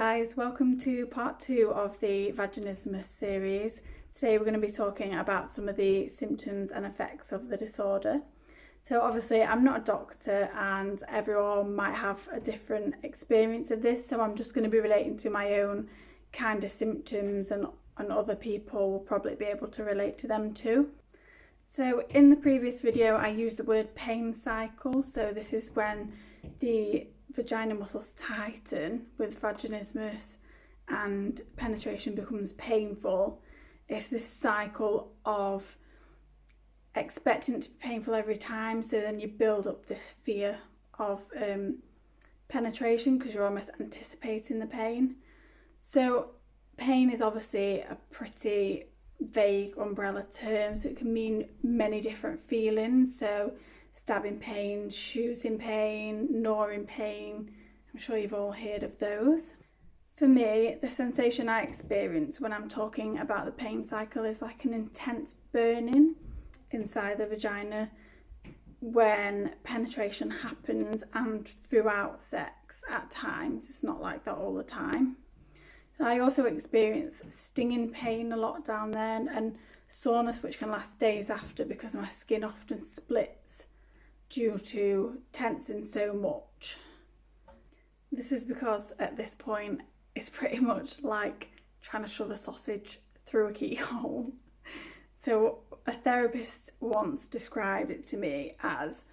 guys, welcome to part 2 of the Vaginismus series. Today we're going to be talking about some of the symptoms and effects of the disorder. So obviously I'm not a doctor and everyone might have a different experience of this, so I'm just going to be relating to my own kind of symptoms and other people will probably be able to relate to them too. So in the previous video I used the word pain cycle, so this is when the vagina muscles tighten with vaginismus and penetration becomes painful. It's this cycle of expecting it to be painful every time, so then you build up this fear of penetration because you're almost anticipating the pain. So pain is obviously a pretty vague umbrella term, so it can mean many different feelings. So stabbing pain, shoes pain, gnawing pain. I'm sure you've all heard of those. For me, the sensation I experience when I'm talking about the pain cycle is like an intense burning inside the vagina when penetration happens and throughout sex at times. It's not like that all the time. So I also experience stinging pain a lot down there and soreness which can last days after because my skin often splits due to tensing so much. This is because at this point it's pretty much like trying to shove a sausage through a keyhole. So a therapist once described it to me as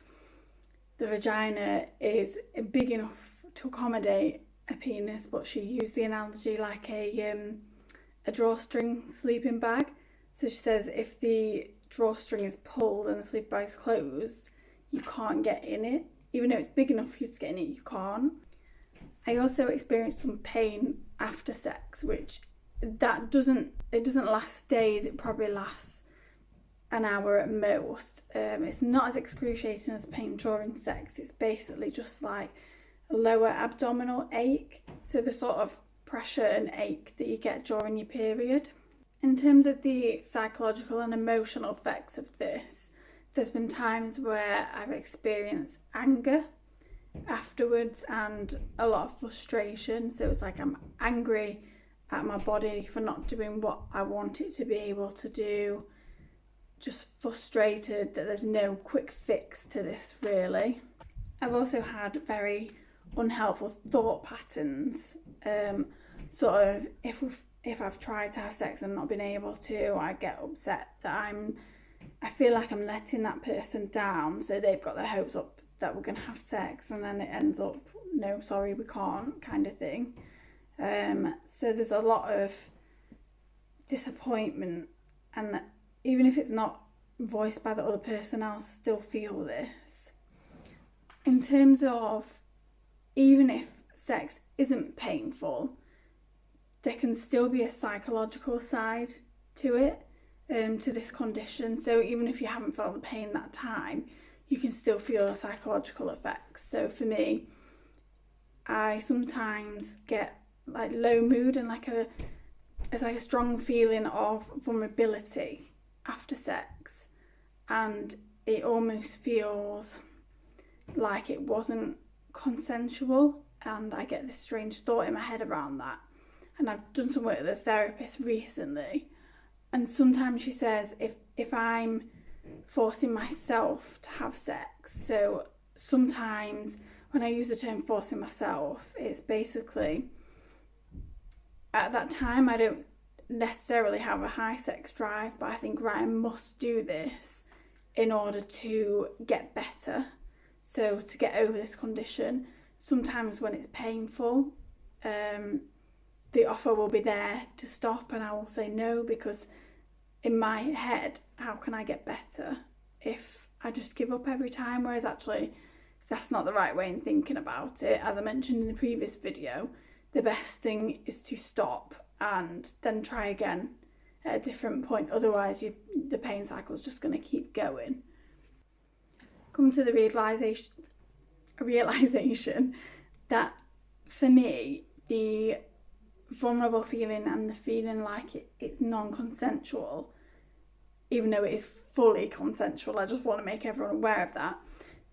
the vagina is big enough to accommodate a penis, but she used the analogy like a drawstring sleeping bag. So she says if the drawstring is pulled and the sleeping bag is closed, you can't get in it. Even though it's big enough for you to get in it, you can't. I also experienced some pain after sex, which it doesn't last days. It probably lasts an hour at most. It's not as excruciating as pain during sex. It's basically just like a lower abdominal ache. So the sort of pressure and ache that you get during your period. In terms of the psychological and emotional effects of this, there's been times where I've experienced anger afterwards and a lot of frustration. So it's like I'm angry at my body for not doing what I want it to be able to do. Just frustrated that there's no quick fix to this really. I've also had very unhelpful thought patterns. Sort of if I've tried to have sex and not been able to, I get upset that I feel like I'm letting that person down, so they've got their hopes up that we're going to have sex and then it ends up, no, sorry, we can't kind of thing. So there's a lot of disappointment, and even if it's not voiced by the other person, I'll still feel this. In terms of even if sex isn't painful, there can still be a psychological side to it. To this condition. So even if you haven't felt the pain that time, you can still feel the psychological effects. So for me, I sometimes get like low mood and it's like a strong feeling of vulnerability after sex, and it almost feels like it wasn't consensual, and I get this strange thought in my head around that. And I've done some work with a therapist recently, and sometimes she says if I'm forcing myself to have sex, so sometimes when I use the term forcing myself, it's basically at that time I don't necessarily have a high sex drive, but I think, right, I must do this in order to get better, so to get over this condition. Sometimes when it's painful, the offer will be there to stop and I will say no, because in my head, how can I get better if I just give up every time? Whereas actually that's not the right way in thinking about it. As I mentioned in the previous video, the best thing is to stop and then try again at a different point. Otherwise the pain cycle is just going to keep going. Come to the realization that for me, the vulnerable feeling and the feeling like it's non-consensual, even though it is fully consensual, I just want to make everyone aware of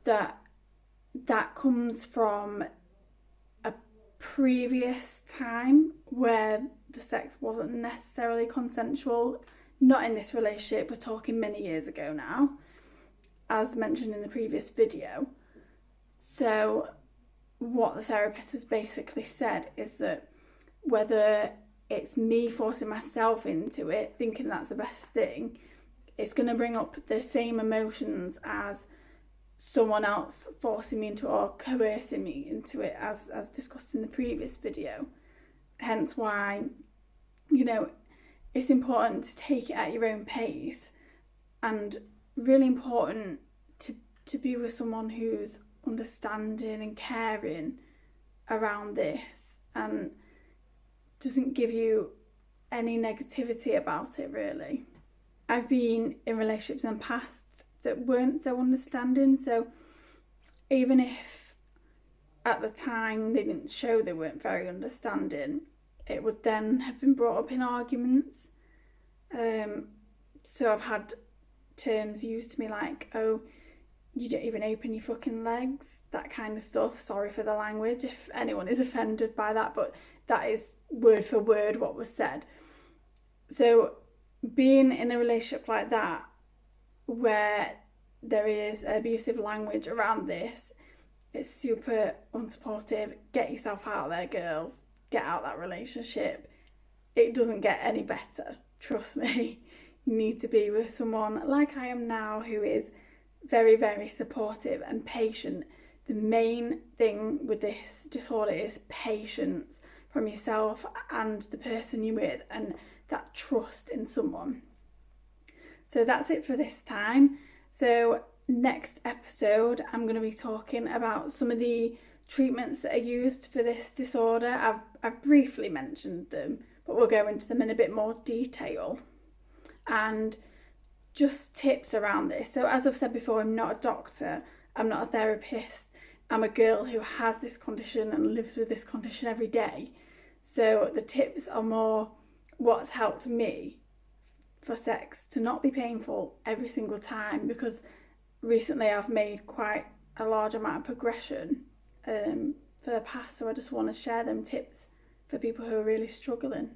that comes from a previous time where the sex wasn't necessarily consensual, not in this relationship, we're talking many years ago now, as mentioned in the previous video. So what the therapist has basically said is that whether it's me forcing myself into it, thinking that's the best thing, it's going to bring up the same emotions as someone else forcing me into or coercing me into it, as discussed in the previous video. Hence why, it's important to take it at your own pace, and really important to be with someone who's understanding and caring around this and doesn't give you any negativity about it, really. I've been in relationships in the past that weren't so understanding, so even if at the time they didn't show they weren't very understanding, it would then have been brought up in arguments. So I've had terms used to me like, oh, you don't even open your fucking legs, that kind of stuff. Sorry for the language if anyone is offended by that, but that is word for word what was said. So being in a relationship like that, where there is abusive language around this, it's super unsupportive. Get yourself out there, girls. Get out that relationship. It doesn't get any better. Trust me. You need to be with someone like I am now, who is very, very supportive and patient. The main thing with this disorder is patience from yourself and the person you're with, and that trust in someone. So that's it for this time. So next episode, I'm going to be talking about some of the treatments that are used for this disorder. I've briefly mentioned them, but we'll go into them in a bit more detail. And just tips around this. So as I've said before, I'm not a doctor, I'm not a therapist. I'm a girl who has this condition and lives with this condition every day. So the tips are more what's helped me for sex to not be painful every single time, because recently I've made quite a large amount of progression for the past, so I just want to share them tips for people who are really struggling.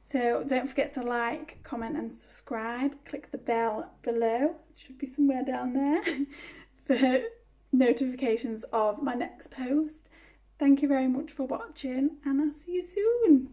So don't forget to like, comment and subscribe. Click the bell below, it should be somewhere down there, for notifications of my next post. Thank you very much for watching, and I'll see you soon.